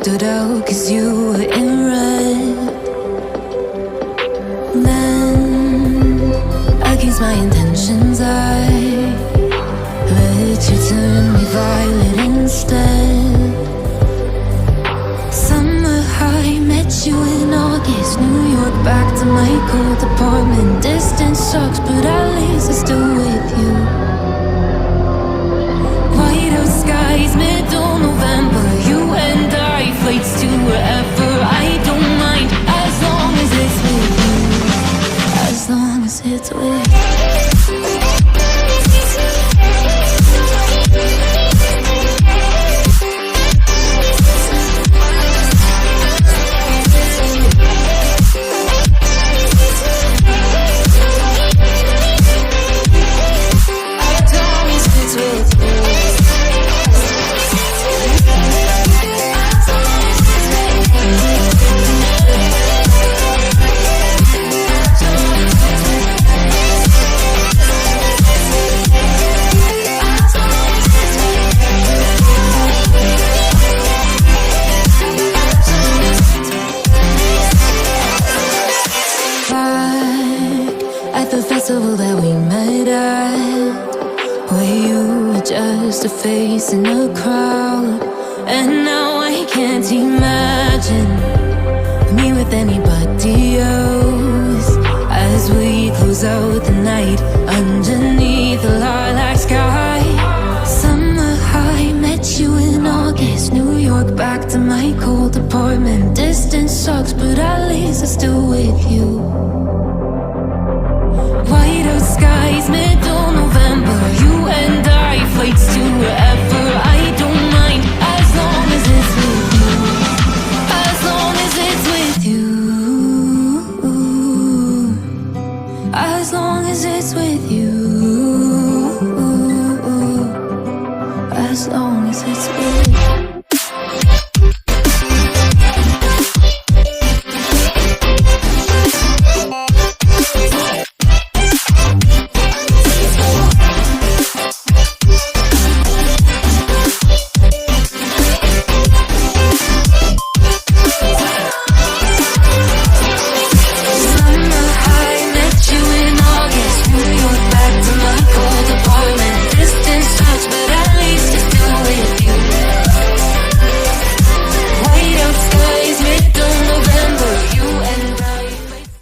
stood out 'cause you were in red. Then, against my intentions, I let you turn me violet instead. Summer high, met you in August. New York, back to my cold apartment. Distance sucks, but at least I'm still with you. White out skies, middle November. You and I, flights to wherever. I don't mind, as long as it's with you. As long as it's with you. That we met at, where you were just a face in a crowd. And now I can't imagine me with anybody else. As we close out the night underneath the lilac sky. Summer high, met you in August. New York, back to my cold apartment. Distance sucks, but at least I'm still with you. White out skies, middle November. You and I, flights to wherever.